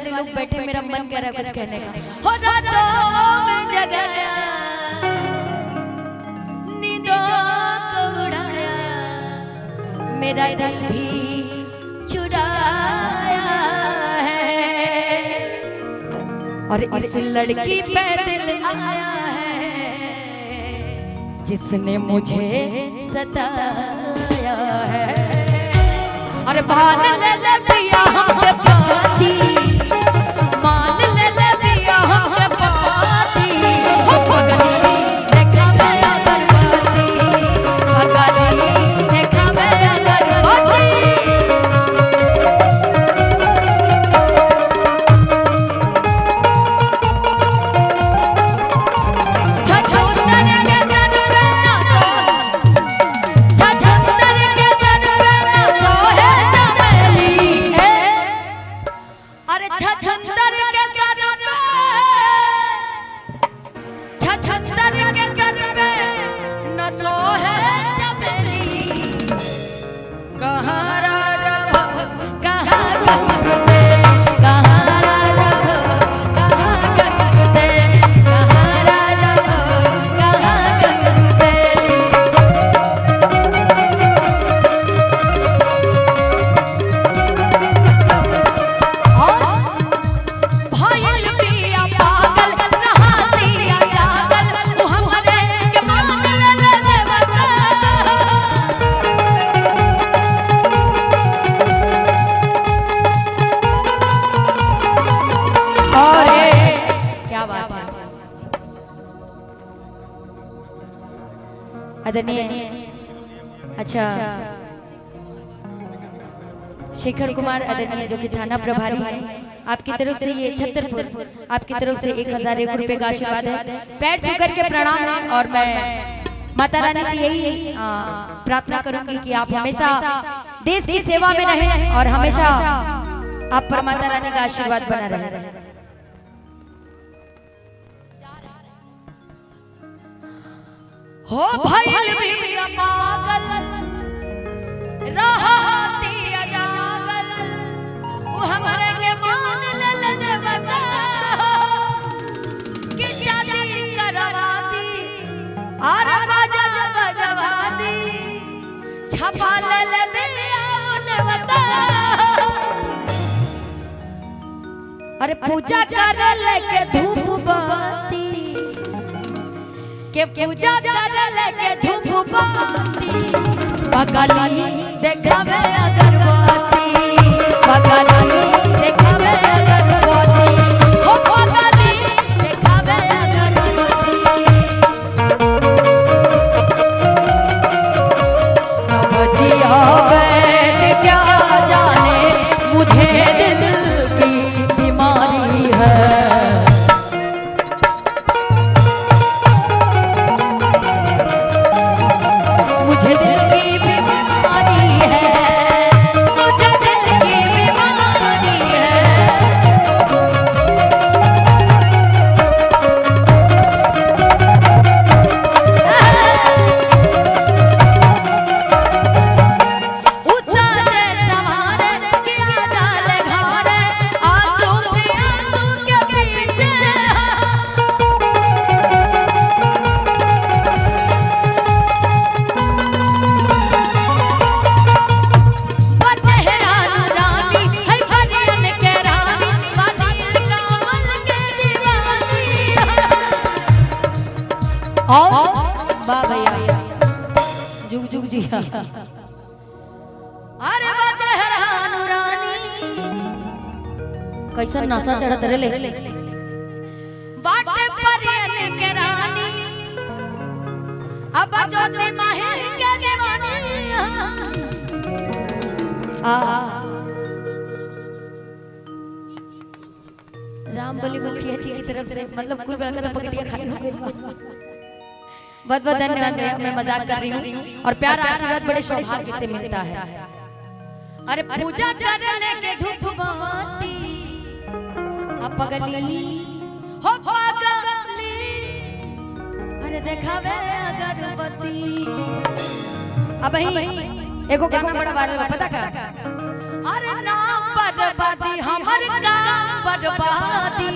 वाले लोग बैठे, मेरा मन कर रहा है कुछ कहने का। हो रातों में जगाया, नींदों को उड़ाया, मेरा दिल भी चुराया है, और इस लड़की पे दिल आया है जिसने मुझे सताया है। अरे मान ले पिया हमके पाती, मान ले पिया हमके पाती, हो पगली देखा मैं अगरबत्ती, पगली देखा मैं अगरबत्ती। आदरणीय अच्छा शेखर कुमार आदरणीय जो कि थाना प्रभारी है, आपकी तरफ से ये छतरपुर आपकी तरफ से 1001 रुपए का आशीर्वाद है। पैर छू करके प्रणाम है, और मैं माता रानी से यही प्रार्थना करूंगी कि आप हमेशा देश की सेवा में रहें और हमेशा आप पर माता रानी का आशीर्वाद बना रहे। हो भइल भी पागल रहती अजागल, वो हमरे के मान ले देवता कि शादी करवाती, और बाजा बजवाती, छपा ले बता। अरे पूजा कर लेके धूप बत्ती, के पूजा कर लेके धूप बत्ती, पगली देखावे अगरबत्ती, पगली देखावे अगरबत्ती, हो पगली देखावे अगरबत्ती। अब जिया बैठ क्या जाने मुझे दिल की बीमारी है। वाह भैया जुग जुग जी। अरे बजहरानु रानी कैसा नशा चढ़त रे ले बाटे परियन के रानी, अब ज्योति माहिर के दीवानी। रामबली मुखिया जी की तरफ से मतलब कुल मिलाकर तो पकड़िया खाली हो गई। बहुत बहुत धन्यवाद भैया, मैं मजाक कर रही हूँ, और प्यार आशीर्वाद बड़े सौभाग्य से मिलता है। अरे पूजा कर लेके धूप बत्ती, अब पगली हो पगली, अरे देखावे अगरबत्ती। अब एगो गाना बड़ा वायरल पता का, अरे ना बर्बादी हमर का बर्बादी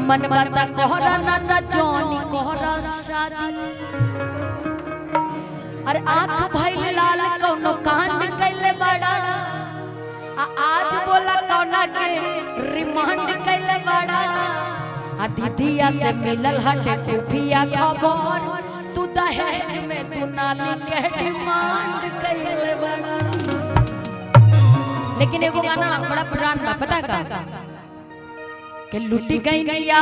मन बता कोहरा ना ना जोनी कोहरा शादी अरे आँख भइल लाल कौनो कांड कैले बड़ा आज बोला कौना के रिमांड कैले बड़ा आ दीदिया से मिलल हटे खुफिया खबर तू दहेज में तू नाली के डिमांड कैले बड़ा। लेकिन एगो गाना बड़ा पुराना पता का कि लुटी गई नैया